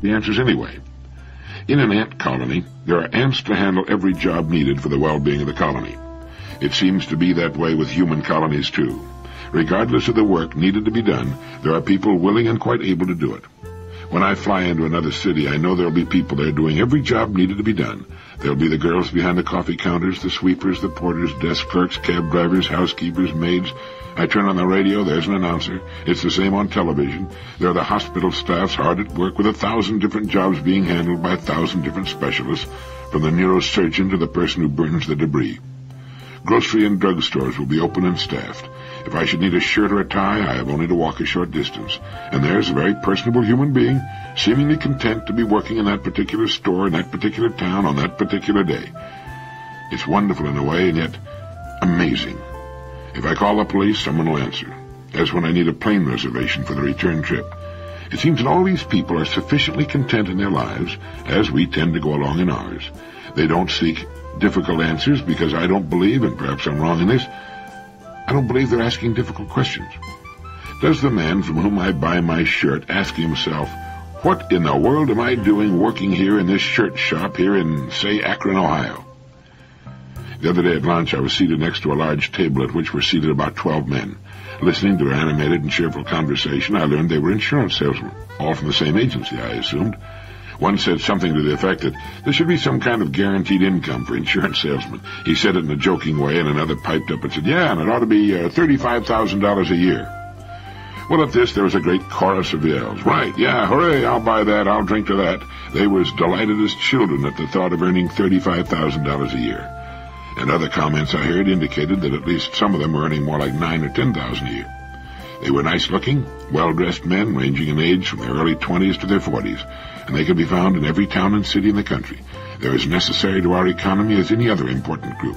the answer's anyway. In an ant colony, there are ants to handle every job needed for the well-being of the colony. It seems to be that way with human colonies, too. Regardless of the work needed to be done, there are people willing and quite able to do it. When I fly into another city, I know there'll be people there doing every job needed to be done. There'll be the girls behind the coffee counters, the sweepers, the porters, desk clerks, cab drivers, housekeepers, maids. I turn on the radio, there's an announcer. It's the same on television. There are the hospital staffs hard at work with 1,000 different jobs being handled by 1,000 different specialists, from the neurosurgeon to the person who burns the debris. Grocery and drug stores will be open and staffed. If I should need a shirt or a tie, I have only to walk a short distance. And there's a very personable human being, seemingly content to be working in that particular store, in that particular town, on that particular day. It's wonderful in a way, and yet amazing. If I call the police, someone will answer. As when I need a plane reservation for the return trip. It seems that all these people are sufficiently content in their lives, as we tend to go along in ours. They don't seek difficult answers because I don't believe, and perhaps I'm wrong in this, I don't believe they're asking difficult questions. Does the man from whom I buy my shirt ask himself, what in the world am I doing working here in this shirt shop here in, say, Akron, Ohio? The other day at lunch, I was seated next to a large table at which were seated about 12 men. Listening to their animated and cheerful conversation, I learned they were insurance salesmen, all from the same agency, I assumed. One said something to the effect that there should be some kind of guaranteed income for insurance salesmen. He said it in a joking way, and another piped up and said, yeah, and it ought to be $35,000 a year. Well, at this, there was a great chorus of yells. Right, yeah, hooray, I'll buy that, I'll drink to that. They were as delighted as children at the thought of earning $35,000 a year. And other comments I heard indicated that at least some of them were earning more like $9,000 or $10,000 a year. They were nice-looking, well-dressed men ranging in age from their early 20s to their 40s, and they could be found in every town and city in the country. They're as necessary to our economy as any other important group.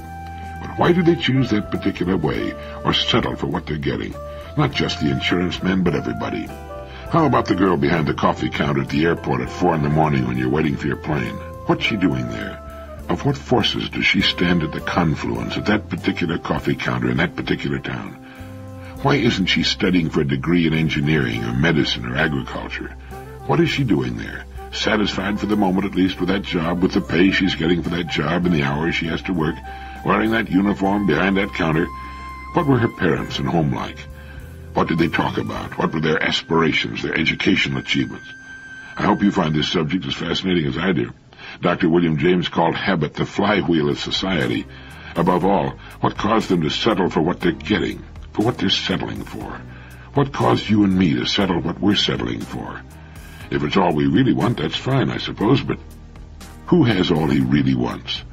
But why do they choose that particular way, or settle for what they're getting? Not just the insurance men, but everybody. How about the girl behind the coffee counter at the airport at 4 in the morning when you're waiting for your plane? What's she doing there? Of what forces does she stand at the confluence at that particular coffee counter in that particular town? Why isn't she studying for a degree in engineering or medicine or agriculture? What is she doing there? Satisfied for the moment at least with that job, with the pay she's getting for that job and the hours she has to work, wearing that uniform behind that counter? What were her parents and home like? What did they talk about? What were their aspirations, their educational achievements? I hope you find this subject as fascinating as I do. Dr. William James called habit the flywheel of society. Above all, what caused them to settle for what they're getting, for what they're settling for? What caused you and me to settle what we're settling for? If it's all we really want, that's fine, I suppose, but who has all he really wants?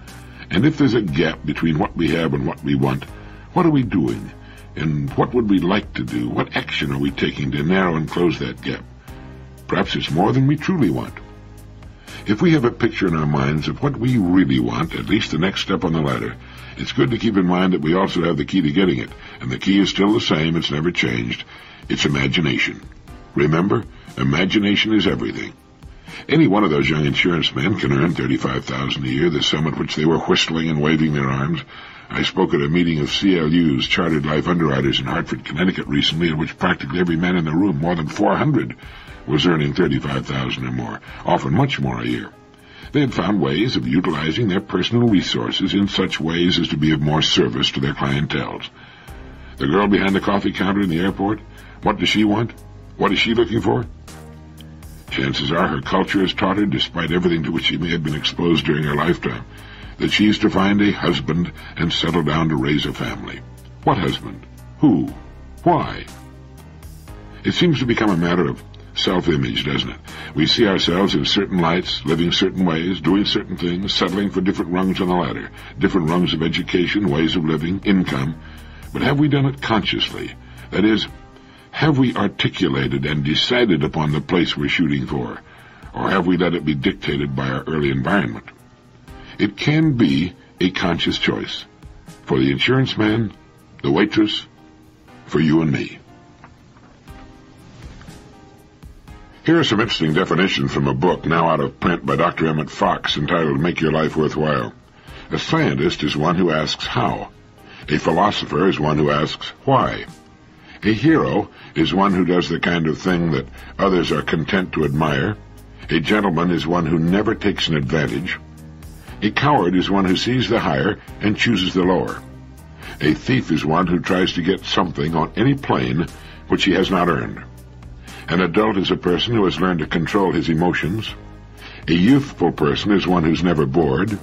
And if there's a gap between what we have and what we want, what are we doing? And what would we like to do? What action are we taking to narrow and close that gap? Perhaps it's more than we truly want. If we have a picture in our minds of what we really want, at least the next step on the ladder, it's good to keep in mind that we also have the key to getting it, and the key is still the same, it's never changed. It's imagination. Remember, imagination is everything. Any one of those young insurance men can earn $35,000 a year, the sum at which they were whistling and waving their arms. I spoke at a meeting of CLU's Chartered Life Underwriters in Hartford, Connecticut recently, in which practically every man in the room, more than 400, was earning $35,000 or more, often much more a year. They had found ways of utilizing their personal resources in such ways as to be of more service to their clienteles. The girl behind the coffee counter in the airport, what does she want? What is she looking for? Chances are her culture has taught her, despite everything to which she may have been exposed during her lifetime, that she is to find a husband and settle down to raise a family. What husband? Who? Why? It seems to become a matter of self-image, doesn't it? We see ourselves in certain lights, living certain ways, doing certain things, settling for different rungs on the ladder, different rungs of education, ways of living, income. But have we done it consciously? That is, have we articulated and decided upon the place we're shooting for? Or have we let it be dictated by our early environment? It can be a conscious choice. For the insurance man, the waitress, for you and me. Here are some interesting definitions from a book now out of print by Dr. Emmett Fox entitled Make Your Life Worthwhile. A scientist is one who asks how. A philosopher is one who asks why. A hero is one who does the kind of thing that others are content to admire. A gentleman is one who never takes an advantage. A coward is one who sees the higher and chooses the lower. A thief is one who tries to get something on any plane which he has not earned. An adult is a person who has learned to control his emotions. A youthful person is one who's never bored.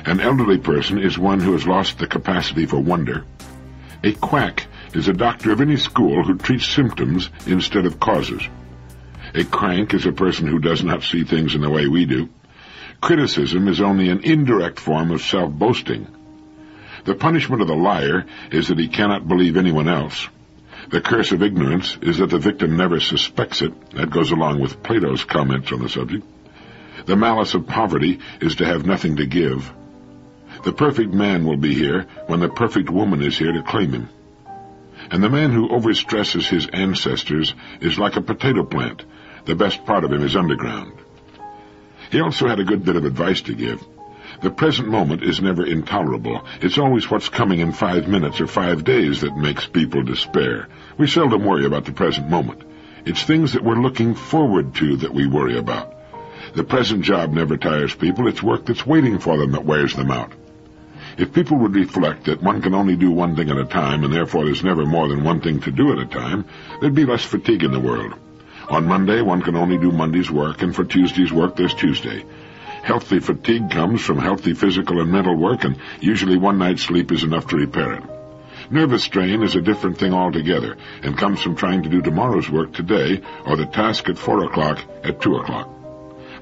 An elderly person is one who has lost the capacity for wonder. A quack is a doctor of any school who treats symptoms instead of causes. A crank is a person who does not see things in the way we do. Criticism is only an indirect form of self-boasting. The punishment of the liar is that he cannot believe anyone else. The curse of ignorance is that the victim never suspects it. That goes along with Plato's comments on the subject. The malice of poverty is to have nothing to give. The perfect man will be here when the perfect woman is here to claim him. And the man who overstresses his ancestors is like a potato plant. The best part of him is underground. He also had a good bit of advice to give. The present moment is never intolerable. It's always what's coming in 5 minutes or 5 days that makes people despair. We seldom worry about the present moment. It's things that we're looking forward to that we worry about. The present job never tires people. It's work that's waiting for them that wears them out. If people would reflect that one can only do one thing at a time, and therefore there's never more than one thing to do at a time, there'd be less fatigue in the world. On Monday, one can only do Monday's work, and for Tuesday's work, there's Tuesday. Healthy fatigue comes from healthy physical and mental work, and usually one night's sleep is enough to repair it. Nervous strain is a different thing altogether, and comes from trying to do tomorrow's work today, or the task at 4 o'clock at 2 o'clock.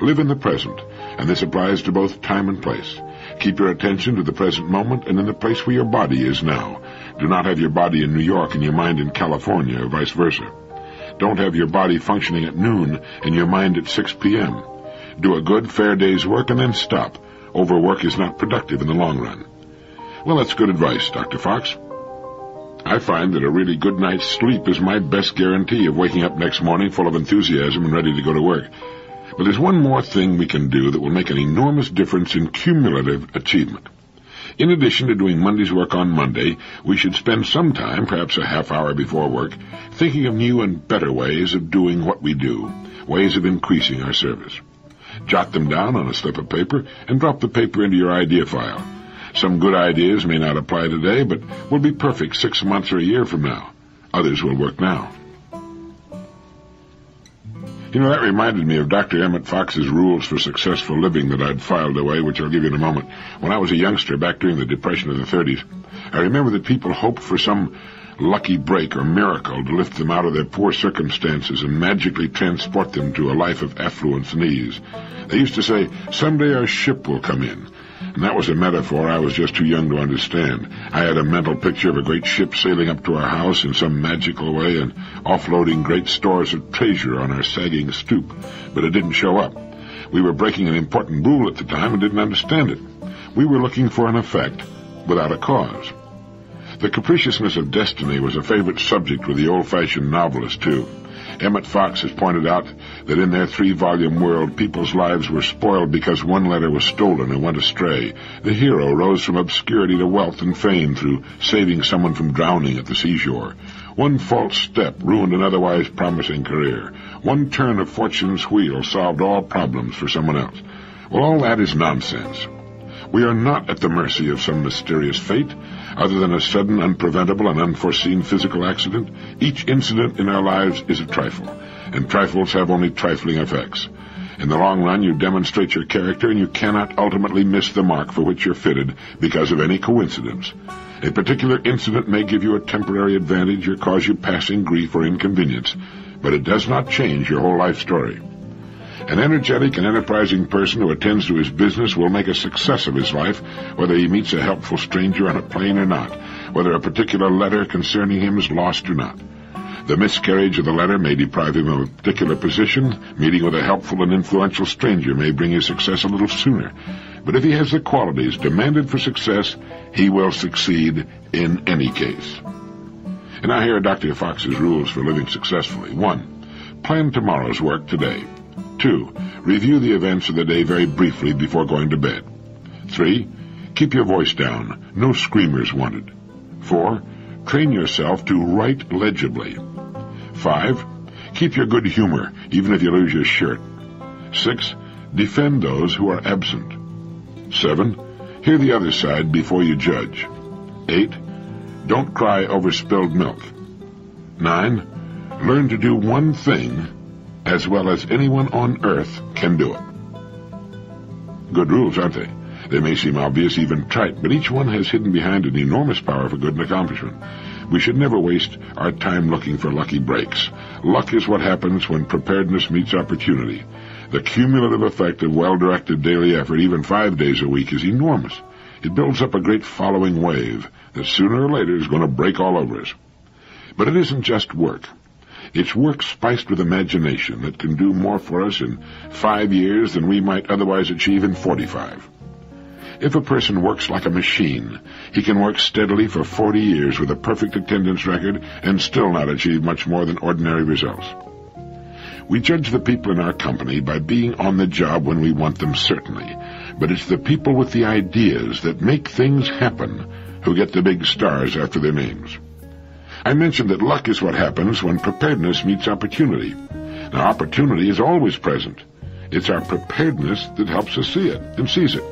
Live in the present, and this applies to both time and place. Keep your attention to the present moment and in the place where your body is now. Do not have your body in New York and your mind in California, or vice versa. Don't have your body functioning at noon and your mind at 6 p.m. Do a good, fair day's work and then stop. Overwork is not productive in the long run. Well, that's good advice, Dr. Fox. I find that a really good night's sleep is my best guarantee of waking up next morning full of enthusiasm and ready to go to work. But there's one more thing we can do that will make an enormous difference in cumulative achievement. In addition to doing Monday's work on Monday, we should spend some time, perhaps a half hour before work, thinking of new and better ways of doing what we do, ways of increasing our service. Jot them down on a slip of paper and drop the paper into your idea file. Some good ideas may not apply today, but will be perfect 6 months or a year from now. Others will work now. You know, that reminded me of Dr. Emmett Fox's rules for successful living that I'd filed away, which I'll give you in a moment. When I was a youngster, back during the Depression of the 30s, I remember that people hoped for some lucky break or miracle to lift them out of their poor circumstances and magically transport them to a life of affluence and ease. They used to say, "Someday our ship will come in." And that was a metaphor I was just too young to understand. I had a mental picture of a great ship sailing up to our house in some magical way and offloading great stores of treasure on our sagging stoop. But it didn't show up. We were breaking an important rule at the time and didn't understand it. We were looking for an effect without a cause. The capriciousness of destiny was a favorite subject with the old-fashioned novelists, too. Emmett Fox has pointed out that in their 3-volume world, people's lives were spoiled because one letter was stolen and went astray. The hero rose from obscurity to wealth and fame through saving someone from drowning at the seashore. One false step ruined an otherwise promising career. One turn of fortune's wheel solved all problems for someone else. Well, all that is nonsense. We are not at the mercy of some mysterious fate, other than a sudden, unpreventable, and unforeseen physical accident. Each incident in our lives is a trifle, and trifles have only trifling effects. In the long run, you demonstrate your character, and you cannot ultimately miss the mark for which you're fitted because of any coincidence. A particular incident may give you a temporary advantage or cause you passing grief or inconvenience, but it does not change your whole life story. An energetic and enterprising person who attends to his business will make a success of his life, whether he meets a helpful stranger on a plane or not, whether a particular letter concerning him is lost or not. The miscarriage of the letter may deprive him of a particular position. Meeting with a helpful and influential stranger may bring his success a little sooner. But if he has the qualities demanded for success, he will succeed in any case. And now here are Dr. Fox's rules for living successfully. 1. Plan tomorrow's work today. 2. Review the events of the day very briefly before going to bed. 3. Keep your voice down. No screamers wanted. 4. Train yourself to write legibly. 5. Keep your good humor, even if you lose your shirt. 6. Defend those who are absent. 7. Hear the other side before you judge. 8. Don't cry over spilled milk. 9. Learn to do one thing as well as anyone on earth can do it. Good rules, aren't they? They may seem obvious, even trite, but each one has hidden behind an enormous power for good and accomplishment. We should never waste our time looking for lucky breaks. Luck is what happens when preparedness meets opportunity. The cumulative effect of well-directed daily effort, even 5 days a week, is enormous. It builds up a great following wave that sooner or later is going to break all over us. But it isn't just work. It's work spiced with imagination that can do more for us in 5 years than we might otherwise achieve in 45. If a person works like a machine, he can work steadily for 40 years with a perfect attendance record and still not achieve much more than ordinary results. We judge the people in our company by being on the job when we want them, certainly, but it's the people with the ideas that make things happen who get the big stars after their names. I mentioned that luck is what happens when preparedness meets opportunity. Now, opportunity is always present. It's our preparedness that helps us see it and seize it.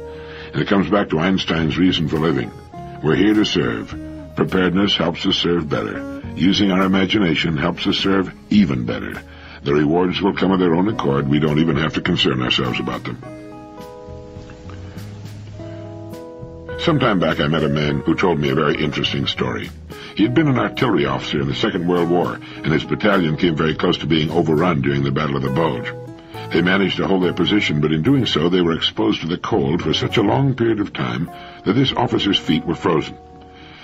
And it comes back to Einstein's reason for living. We're here to serve. Preparedness helps us serve better. Using our imagination helps us serve even better. The rewards will come of their own accord. We don't even have to concern ourselves about them. Some time back I met a man who told me a very interesting story. He had been an artillery officer in the Second World War, and his battalion came very close to being overrun during the Battle of the Bulge. They managed to hold their position, but in doing so they were exposed to the cold for such a long period of time that this officer's feet were frozen.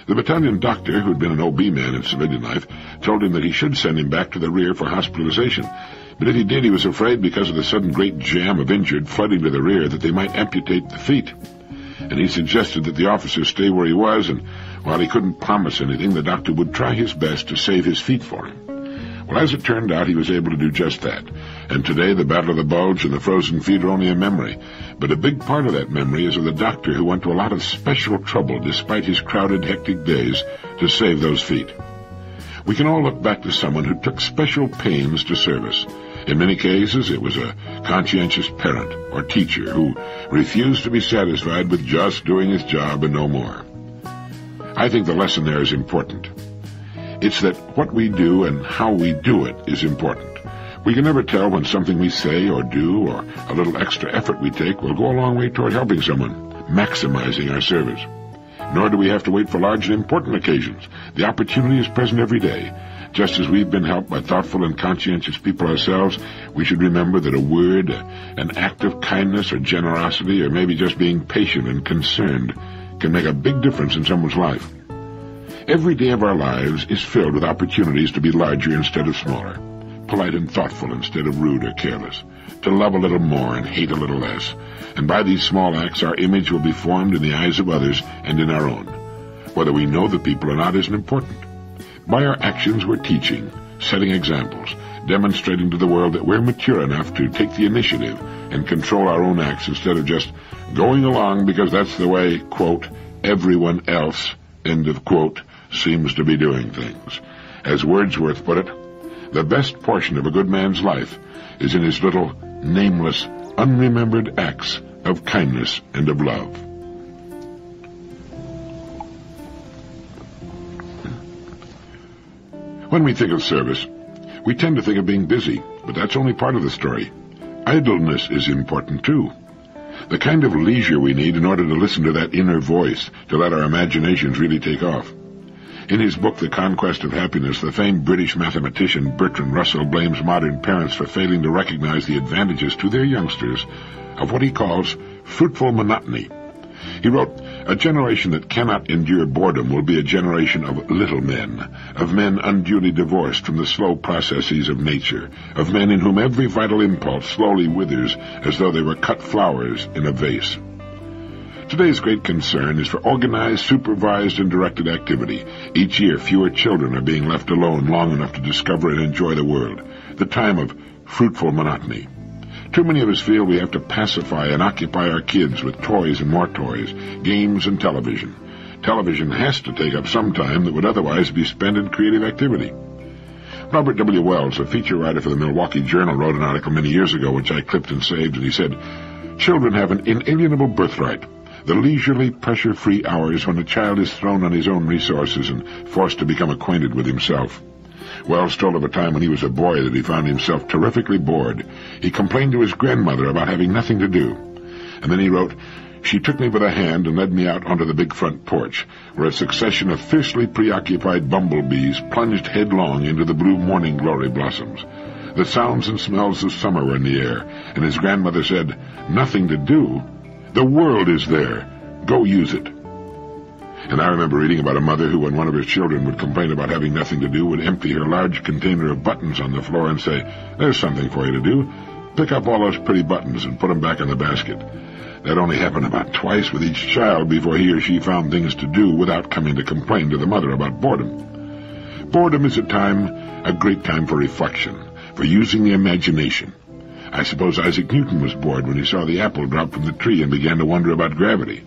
The battalion doctor, who had been an OB man in civilian life, told him that he should send him back to the rear for hospitalization. But if he did, he was afraid, because of the sudden great jam of injured flooding to the rear, that they might amputate the feet. And he suggested that the officer stay where he was, and while he couldn't promise anything, the doctor would try his best to save his feet for him. Well, as it turned out, he was able to do just that. And today, the Battle of the Bulge and the frozen feet are only a memory. But a big part of that memory is of the doctor who went to a lot of special trouble, despite his crowded, hectic days, to save those feet. We can all look back to someone who took special pains to serve us. In many cases, it was a conscientious parent or teacher who refused to be satisfied with just doing his job and no more. I think the lesson there is important. It's that what we do and how we do it is important. We can never tell when something we say or do or a little extra effort we take will go a long way toward helping someone, maximizing our service. Nor do we have to wait for large and important occasions. The opportunity is present every day. Just as we've been helped by thoughtful and conscientious people ourselves, we should remember that a word, an act of kindness or generosity, or maybe just being patient and concerned, can make a big difference in someone's life. Every day of our lives is filled with opportunities to be larger instead of smaller, polite and thoughtful instead of rude or careless, to love a little more and hate a little less. And by these small acts, our image will be formed in the eyes of others and in our own. Whether we know the people or not isn't important. By our actions, we're teaching, setting examples, demonstrating to the world that we're mature enough to take the initiative and control our own acts instead of just going along because that's the way, quote, everyone else, end of quote, seems to be doing things. As Wordsworth put it, the best portion of a good man's life is in his little, nameless, unremembered acts of kindness and of love. When we think of service, we tend to think of being busy, but that's only part of the story. Idleness is important too. The kind of leisure we need in order to listen to that inner voice, to let our imaginations really take off. In his book, The Conquest of Happiness, the famed British mathematician Bertrand Russell blames modern parents for failing to recognize the advantages to their youngsters of what he calls fruitful monotony. He wrote, "A generation that cannot endure boredom will be a generation of little men, of men unduly divorced from the slow processes of nature, of men in whom every vital impulse slowly withers as though they were cut flowers in a vase." Today's great concern is for organized, supervised, and directed activity. Each year, fewer children are being left alone long enough to discover and enjoy the world, the time of fruitful monotony. Too many of us feel we have to pacify and occupy our kids with toys and more toys, games and television. Television has to take up some time that would otherwise be spent in creative activity. Robert W. Wells, a feature writer for the Milwaukee Journal, wrote an article many years ago which I clipped and saved, and he said, "Children have an inalienable birthright, the leisurely, pressure-free hours when a child is thrown on his own resources and forced to become acquainted with himself." Wells told of a time when he was a boy that he found himself terrifically bored. He complained to his grandmother about having nothing to do. And then he wrote, "She took me by the hand and led me out onto the big front porch, where a succession of fiercely preoccupied bumblebees plunged headlong into the blue morning glory blossoms. The sounds and smells of summer were in the air, and his grandmother said, 'Nothing to do? The world is there. Go use it.'" And I remember reading about a mother who, when one of her children would complain about having nothing to do, would empty her large container of buttons on the floor and say, "There's something for you to do. Pick up all those pretty buttons and put them back in the basket." That only happened about twice with each child before he or she found things to do without coming to complain to the mother about boredom. Boredom is a great time for reflection, for using the imagination. I suppose Isaac Newton was bored when he saw the apple drop from the tree and began to wonder about gravity.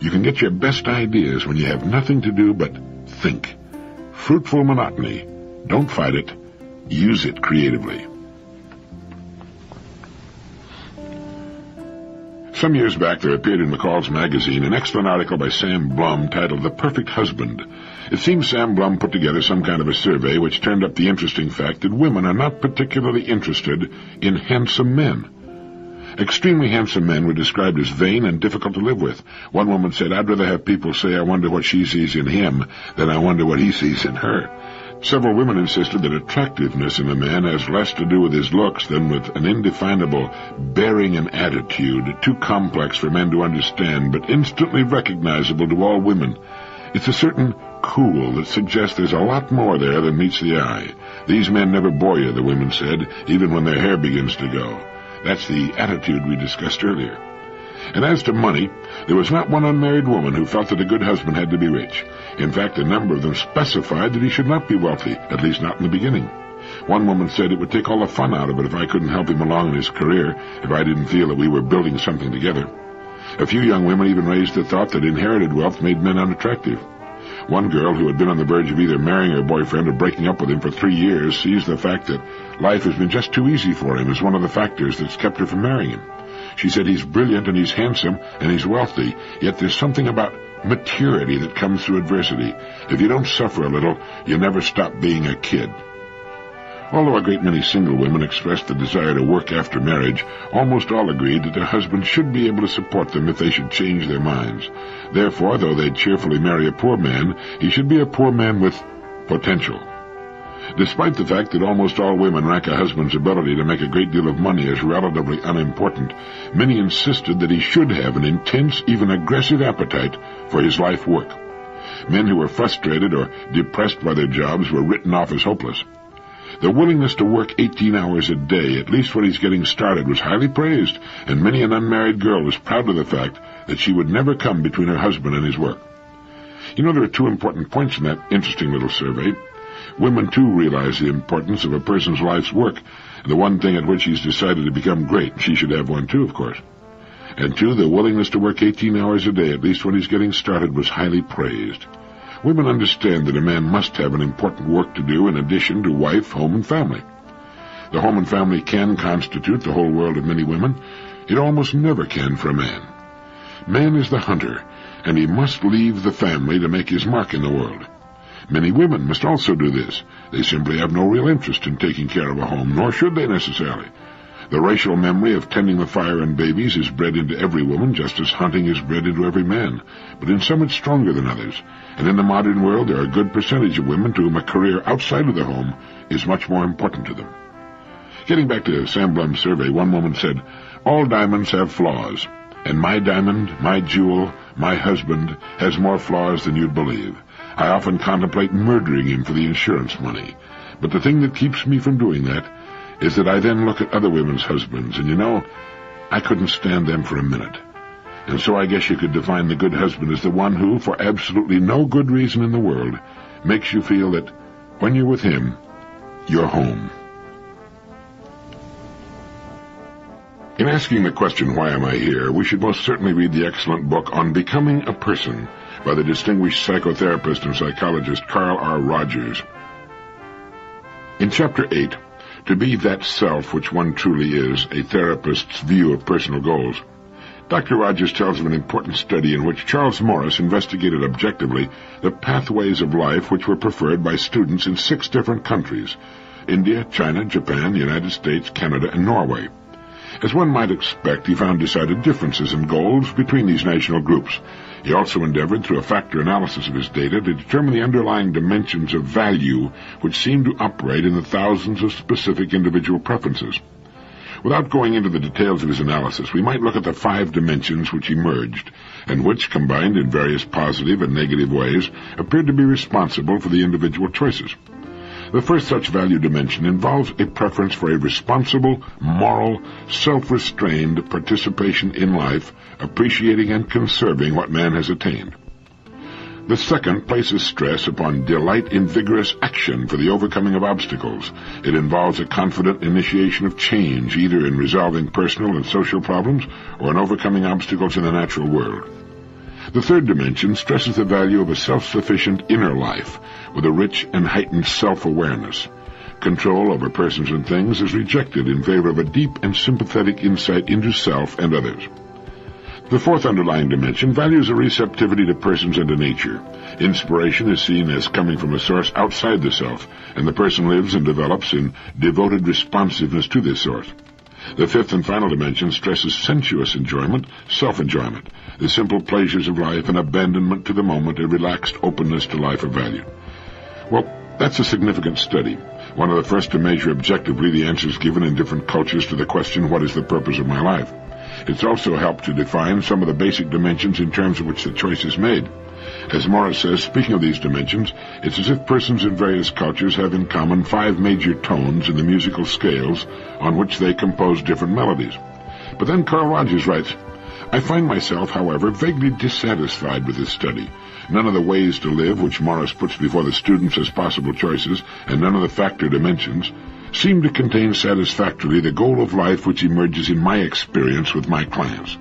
You can get your best ideas when you have nothing to do but think. Fruitful monotony. Don't fight it. Use it creatively. Some years back, there appeared in McCall's magazine an excellent article by Sam Blum titled "The Perfect Husband." It seems Sam Blum put together some kind of a survey which turned up the interesting fact that women are not particularly interested in handsome men. Extremely handsome men were described as vain and difficult to live with. One woman said, "I'd rather have people say I wonder what she sees in him than I wonder what he sees in her." Several women insisted that attractiveness in a man has less to do with his looks than with an indefinable bearing and attitude, too complex for men to understand, but instantly recognizable to all women. It's a certain cool that suggests there's a lot more there than meets the eye. These men never bore you, the women said, even when their hair begins to go. That's the attitude we discussed earlier. And as to money, there was not one unmarried woman who felt that a good husband had to be rich. In fact, a number of them specified that he should not be wealthy, at least not in the beginning. One woman said it would take all the fun out of it if I couldn't help him along in his career, if I didn't feel that we were building something together. A few young women even raised the thought that inherited wealth made men unattractive. One girl who had been on the verge of either marrying her boyfriend or breaking up with him for 3 years sees the fact that life has been just too easy for him as one of the factors that's kept her from marrying him. She said he's brilliant and he's handsome and he's wealthy, yet there's something about maturity that comes through adversity. If you don't suffer a little, you never stop being a kid. Although a great many single women expressed the desire to work after marriage, almost all agreed that their husbands should be able to support them if they should change their minds. Therefore, though they'd cheerfully marry a poor man, he should be a poor man with potential. Despite the fact that almost all women rank a husband's ability to make a great deal of money as relatively unimportant, many insisted that he should have an intense, even aggressive appetite for his life work. Men who were frustrated or depressed by their jobs were written off as hopeless. The willingness to work 18 hours a day, at least when he's getting started, was highly praised, and many an unmarried girl was proud of the fact that she would never come between her husband and his work. You know, there are 2 important points in that interesting little survey. Women, too, realize the importance of a person's life's work, the one thing at which he's decided to become great. She should have one, too, of course. And 2, the willingness to work 18 hours a day, at least when he's getting started, was highly praised. Women understand that a man must have an important work to do in addition to wife, home, and family. The home and family can constitute the whole world of many women. It almost never can for a man. Man is the hunter, and he must leave the family to make his mark in the world. Many women must also do this. They simply have no real interest in taking care of a home, nor should they necessarily. The racial memory of tending the fire and babies is bred into every woman, just as hunting is bred into every man. But in some it's stronger than others. And in the modern world, there are a good percentage of women to whom a career outside of the home is much more important to them. Getting back to Sam Blum's survey, one woman said, "All diamonds have flaws, and my diamond, my jewel, my husband, has more flaws than you'd believe. I often contemplate murdering him for the insurance money. But the thing that keeps me from doing that is that I then look at other women's husbands, and you know, I couldn't stand them for a minute. And so I guess you could define the good husband as the one who, for absolutely no good reason in the world, makes you feel that when you're with him, you're home." In asking the question, "Why am I here?" we should most certainly read the excellent book On Becoming a Person by the distinguished psychotherapist and psychologist Carl R. Rogers. In Chapter 8, To Be That Self Which One Truly Is, a Therapist's View of Personal Goals, Dr. Rogers tells of an important study in which Charles Morris investigated objectively the pathways of life which were preferred by students in 6 different countries: India, China, Japan, the United States, Canada, and Norway. As one might expect, he found decided differences in goals between these national groups. He also endeavored, through a factor analysis of his data, to determine the underlying dimensions of value which seemed to operate in the thousands of specific individual preferences. Without going into the details of his analysis, we might look at the 5 dimensions which emerged, and which, combined in various positive and negative ways, appeared to be responsible for the individual choices. The first such value dimension involves a preference for a responsible, moral, self-restrained participation in life, appreciating and conserving what man has attained. The second places stress upon delight in vigorous action for the overcoming of obstacles. It involves a confident initiation of change, either in resolving personal and social problems or in overcoming obstacles in the natural world. The third dimension stresses the value of a self-sufficient inner life with a rich and heightened self-awareness. Control over persons and things is rejected in favor of a deep and sympathetic insight into self and others. The fourth underlying dimension values a receptivity to persons and to nature. Inspiration is seen as coming from a source outside the self, and the person lives and develops in devoted responsiveness to this source. The fifth and final dimension stresses sensuous enjoyment, self-enjoyment, the simple pleasures of life, and abandonment to the moment, a relaxed openness to life of value. Well, that's a significant study, one of the first to measure objectively the answers given in different cultures to the question, what is the purpose of my life? It's also helped to define some of the basic dimensions in terms of which the choice is made. As Morris says, speaking of these dimensions, it's as if persons in various cultures have in common 5 major tones in the musical scales on which they compose different melodies. But then Carl Rogers writes, I find myself, however, vaguely dissatisfied with this study. None of the ways to live which Morris puts before the students as possible choices, and none of the factor dimensions, seem to contain satisfactorily the goal of life which emerges in my experience with my clients.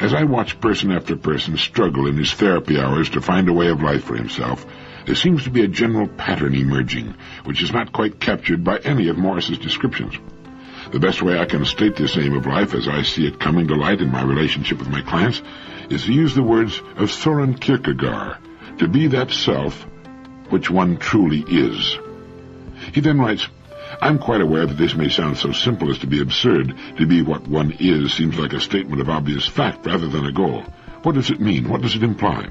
As I watch person after person struggle in his therapy hours to find a way of life for himself, there seems to be a general pattern emerging, which is not quite captured by any of Morris's descriptions. The best way I can state this aim of life, as I see it coming to light in my relationship with my clients, is to use the words of Søren Kierkegaard, to be that self which one truly is. He then writes, I'm quite aware that this may sound so simple as to be absurd. To be what one is seems like a statement of obvious fact rather than a goal. What does it mean? What does it imply?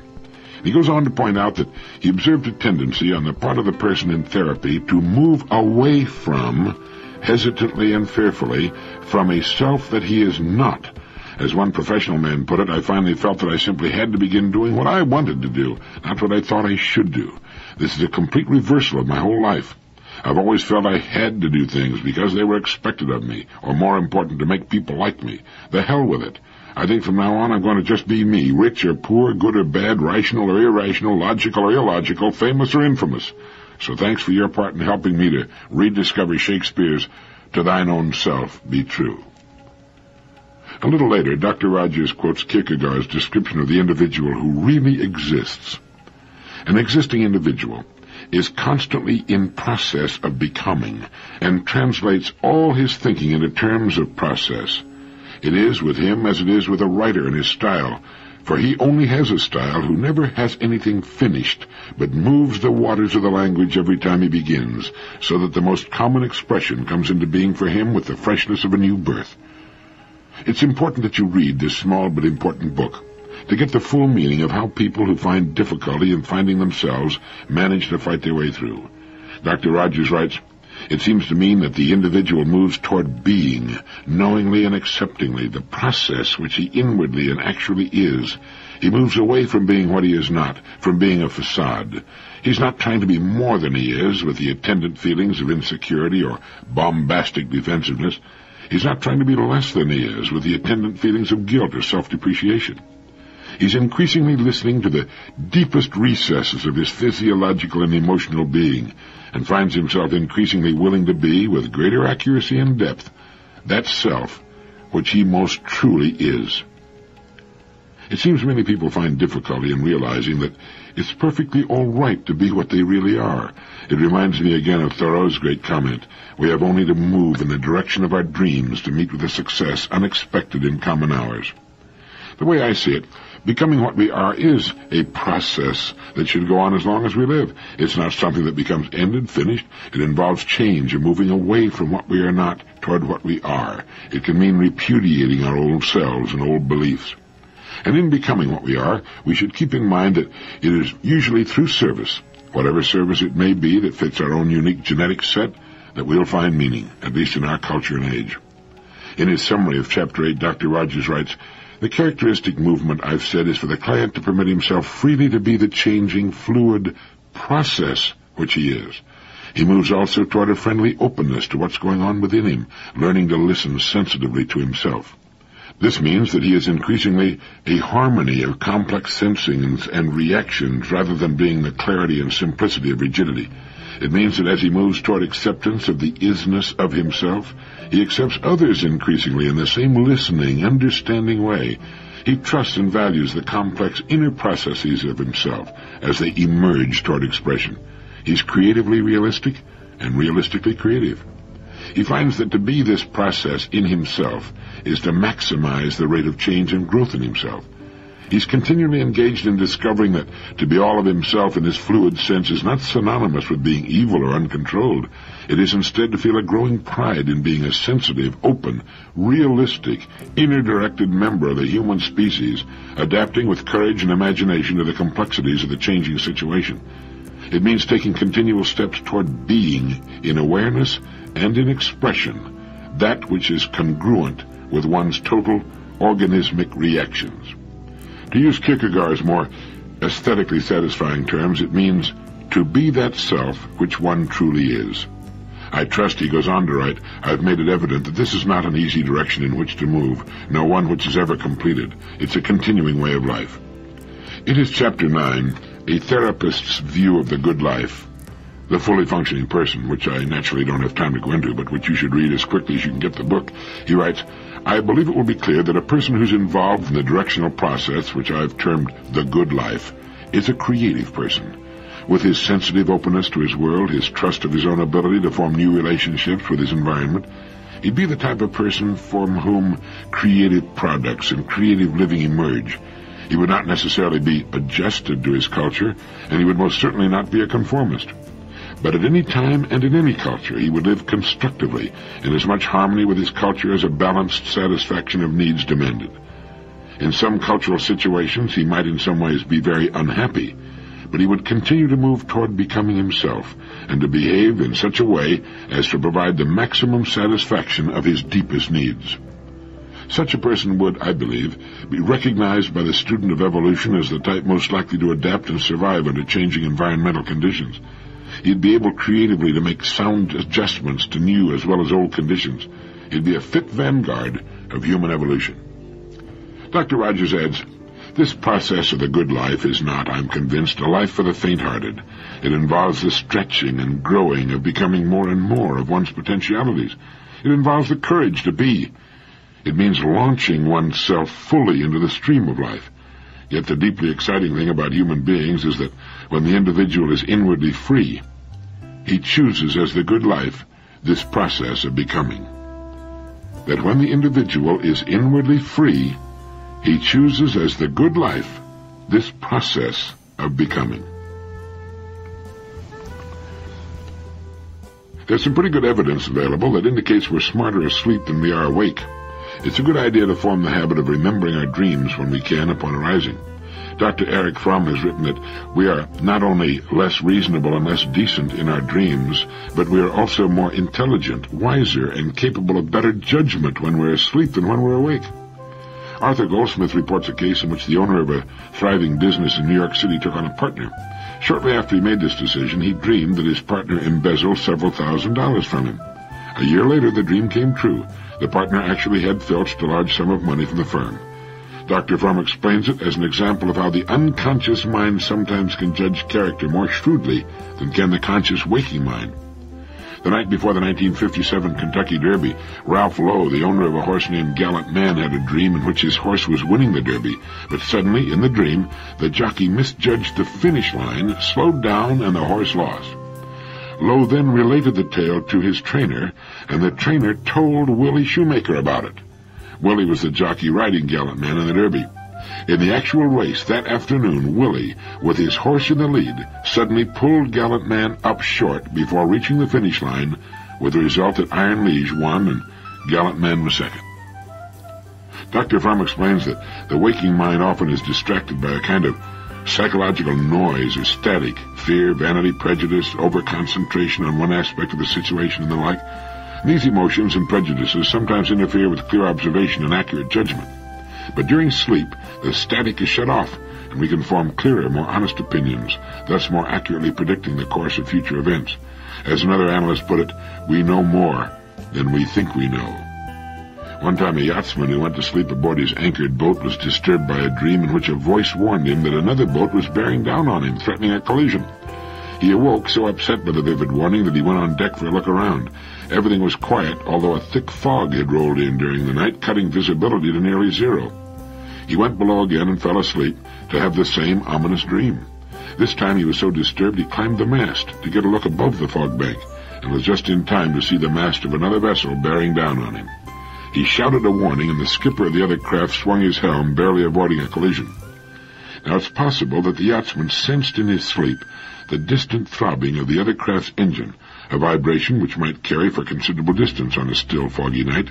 He goes on to point out that he observed a tendency on the part of the person in therapy to move away from, hesitantly and fearfully, from a self that he is not. As one professional man put it, I finally felt that I simply had to begin doing what I wanted to do, not what I thought I should do. This is a complete reversal of my whole life. I've always felt I had to do things because they were expected of me, or more important, to make people like me. The hell with it. I think from now on I'm going to just be me, rich or poor, good or bad, rational or irrational, logical or illogical, famous or infamous. So thanks for your part in helping me to rediscover Shakespeare's "To thine own self be true." A little later, Dr. Rogers quotes Kierkegaard's description of the individual who really exists. An existing individual is constantly in process of becoming, and translates all his thinking into terms of process. It is with him as it is with a writer in his style, for he only has a style who never has anything finished, but moves the waters of the language every time he begins, so that the most common expression comes into being for him with the freshness of a new birth. It's important that you read this small but important book, to get the full meaning of how people who find difficulty in finding themselves manage to fight their way through. Dr. Rogers writes, it seems to mean that the individual moves toward being, knowingly and acceptingly, the process which he inwardly and actually is. He moves away from being what he is not, from being a facade. He's not trying to be more than he is, with the attendant feelings of insecurity or bombastic defensiveness. He's not trying to be less than he is, with the attendant feelings of guilt or self-depreciation. He's increasingly listening to the deepest recesses of his physiological and emotional being, and finds himself increasingly willing to be, with greater accuracy and depth, that self which he most truly is. It seems many people find difficulty in realizing that It's perfectly all right to be what they really are. It reminds me again of Thoreau's great comment, "We have only to move in the direction of our dreams to meet with a success unexpected in common hours." The way I see it, becoming what we are is a process that should go on as long as we live. It's not something that becomes ended, finished. It involves change and moving away from what we are not toward what we are. It can mean repudiating our old selves and old beliefs. And in becoming what we are, we should keep in mind that it is usually through service, whatever service it may be that fits our own unique genetic set, that we'll find meaning, at least in our culture and age. In his summary of Chapter 8, Dr. Rogers writes, "The characteristic movement, I've said, is for the client to permit himself freely to be the changing, fluid process which he is. He moves also toward a friendly openness to what's going on within him, learning to listen sensitively to himself. This means that he is increasingly a harmony of complex sensings and reactions rather than being the clarity and simplicity of rigidity. It means that as he moves toward acceptance of the isness of himself, he accepts others increasingly in the same listening, understanding way. He trusts and values the complex inner processes of himself as they emerge toward expression. He's creatively realistic and realistically creative. He finds that to be this process in himself is to maximize the rate of change and growth in himself. He's continually engaged in discovering that to be all of himself in this fluid sense is not synonymous with being evil or uncontrolled. It is instead to feel a growing pride in being a sensitive, open, realistic, inner-directed member of the human species, adapting with courage and imagination to the complexities of the changing situation. It means taking continual steps toward being in awareness and in expression, that which is congruent with one's total organismic reactions. To use Kierkegaard's more aesthetically satisfying terms, it means to be that self which one truly is. I trust, he goes on to write, I've made it evident that this is not an easy direction in which to move, nor one which is ever completed. It's a continuing way of life. In his Chapter 9, A Therapist's View of the Good Life, the fully functioning person, which I naturally don't have time to go into, but which you should read as quickly as you can get the book, he writes, I believe it will be clear that a person who's involved in the directional process, which I've termed the good life, is a creative person. With his sensitive openness to his world, his trust of his own ability to form new relationships with his environment, he'd be the type of person from whom creative products and creative living emerge. He would not necessarily be adjusted to his culture, and he would most certainly not be a conformist. But at any time and in any culture, he would live constructively, in as much harmony with his culture as a balanced satisfaction of needs demanded. In some cultural situations, he might in some ways be very unhappy, but he would continue to move toward becoming himself, and to behave in such a way as to provide the maximum satisfaction of his deepest needs. Such a person would, I believe, be recognized by the student of evolution as the type most likely to adapt and survive under changing environmental conditions. He'd be able creatively to make sound adjustments to new as well as old conditions. He'd be a fit vanguard of human evolution. Dr. Rogers adds, this process of the good life is not, I'm convinced, a life for the faint-hearted. It involves the stretching and growing of becoming more and more of one's potentialities. It involves the courage to be. It means launching oneself fully into the stream of life. Yet the deeply exciting thing about human beings is that when the individual is inwardly free, he chooses as the good life this process of becoming. That when the individual is inwardly free, he chooses as the good life this process of becoming. There's some pretty good evidence available that indicates we're smarter asleep than we are awake. It's a good idea to form the habit of remembering our dreams when we can upon arising. Dr. Erich Fromm has written that we are not only less reasonable and less decent in our dreams, but we are also more intelligent, wiser, and capable of better judgment when we're asleep than when we're awake. Arthur Goldsmith reports a case in which the owner of a thriving business in New York City took on a partner. Shortly after he made this decision, he dreamed that his partner embezzled several $1,000s from him. A year later, the dream came true. The partner actually had filched a large sum of money from the firm. Dr. Fromm explains it as an example of how the unconscious mind sometimes can judge character more shrewdly than can the conscious waking mind. The night before the 1957 Kentucky Derby, Ralph Lowe, the owner of a horse named Gallant Man, had a dream in which his horse was winning the Derby. But suddenly, in the dream, the jockey misjudged the finish line, slowed down, and the horse lost. Lowe then related the tale to his trainer, and the trainer told Willie Shoemaker about it. Willie was the jockey riding Gallant Man in the Derby. In the actual race that afternoon, Willie, with his horse in the lead, suddenly pulled Gallant Man up short before reaching the finish line, with the result that Iron Liege won and Gallant Man was second. Dr. Fromm explains that the waking mind often is distracted by a kind of psychological noise or static, fear, vanity, prejudice, overconcentration on one aspect of the situation and the like. These emotions and prejudices sometimes interfere with clear observation and accurate judgment. But during sleep, the static is shut off, and we can form clearer, more honest opinions, thus more accurately predicting the course of future events. As another analyst put it, we know more than we think we know. One time a yachtsman who went to sleep aboard his anchored boat was disturbed by a dream in which a voice warned him that another boat was bearing down on him, threatening a collision. He awoke so upset by the vivid warning that he went on deck for a look around. Everything was quiet, although a thick fog had rolled in during the night, cutting visibility to nearly zero. He went below again and fell asleep to have the same ominous dream. This time he was so disturbed he climbed the mast to get a look above the fog bank, and was just in time to see the mast of another vessel bearing down on him. He shouted a warning, and the skipper of the other craft swung his helm, barely avoiding a collision. Now it's possible that the yachtsman sensed in his sleep the distant throbbing of the other craft's engine, a vibration which might carry for considerable distance on a still, foggy night.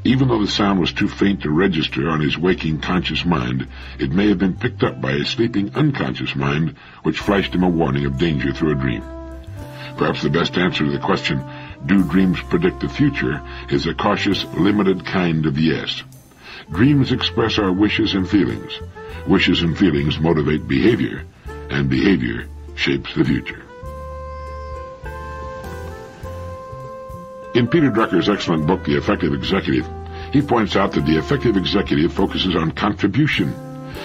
Even though the sound was too faint to register on his waking conscious mind, it may have been picked up by his sleeping unconscious mind, which flashed him a warning of danger through a dream. Perhaps the best answer to the question, do dreams predict the future, is a cautious, limited kind of yes. Dreams express our wishes and feelings. Wishes and feelings motivate behavior, and behavior shapes the future. In Peter Drucker's excellent book, The Effective Executive, he points out that the effective executive focuses on contribution.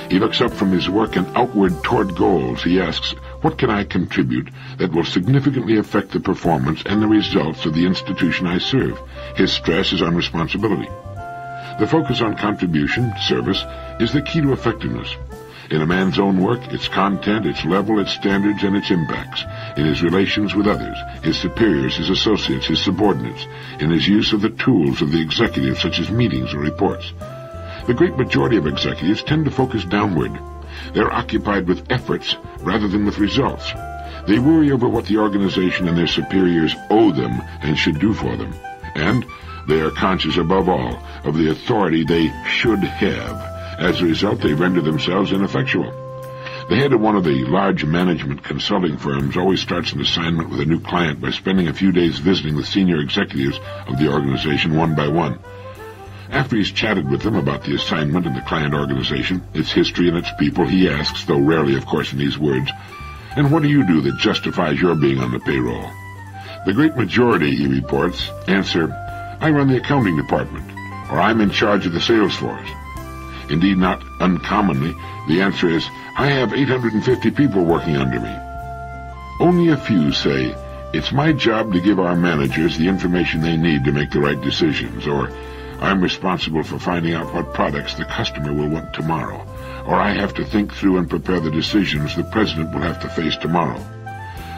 He looks up from his work and outward toward goals. He asks, what can I contribute that will significantly affect the performance and the results of the institution I serve? His stress is on responsibility. The focus on contribution, service, is the key to effectiveness. In a man's own work, its content, its level, its standards, and its impacts. In his relations with others, his superiors, his associates, his subordinates. In his use of the tools of the executive, such as meetings or reports. The great majority of executives tend to focus downward. They're occupied with efforts rather than with results. They worry over what the organization and their superiors owe them and should do for them. And they are conscious above all of the authority they should have. As a result, they render themselves ineffectual. The head of one of the large management consulting firms always starts an assignment with a new client by spending a few days visiting the senior executives of the organization one by one. After he's chatted with them about the assignment and the client organization, its history and its people, he asks, though rarely, of course, in these words, "And what do you do that justifies your being on the payroll?" The great majority, he reports, answer, "I run the accounting department," or "I'm in charge of the sales force." Indeed, not uncommonly, the answer is, "I have 850 people working under me." Only a few say, "It's my job to give our managers the information they need to make the right decisions," or "I'm responsible for finding out what products the customer will want tomorrow," or "I have to think through and prepare the decisions the president will have to face tomorrow."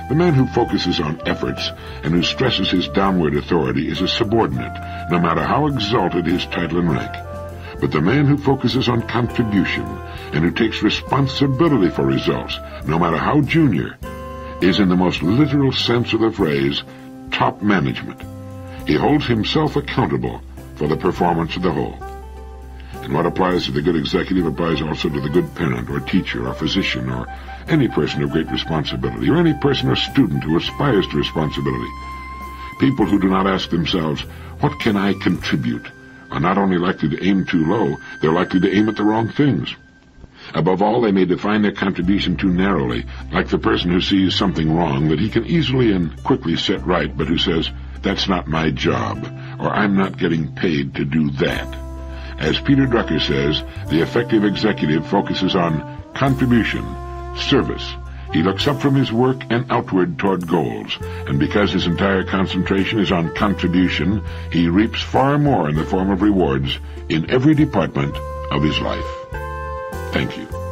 The man who focuses on efforts and who stresses his downward authority is a subordinate, no matter how exalted his title and rank. But the man who focuses on contribution and who takes responsibility for results, no matter how junior, is in the most literal sense of the phrase, top management. He holds himself accountable for the performance of the whole. And what applies to the good executive applies also to the good parent or teacher or physician or any person of great responsibility or any person or student who aspires to responsibility. People who do not ask themselves, what can I contribute, are not only likely to aim too low, they're likely to aim at the wrong things. Above all, they may define their contribution too narrowly, like the person who sees something wrong that he can easily and quickly set right, but who says, "That's not my job," or "I'm not getting paid to do that." As Peter Drucker says, the effective executive focuses on contribution, service, He looks up from his work and outward toward goals, and because his entire concentration is on contribution, he reaps far more in the form of rewards in every department of his life. Thank you.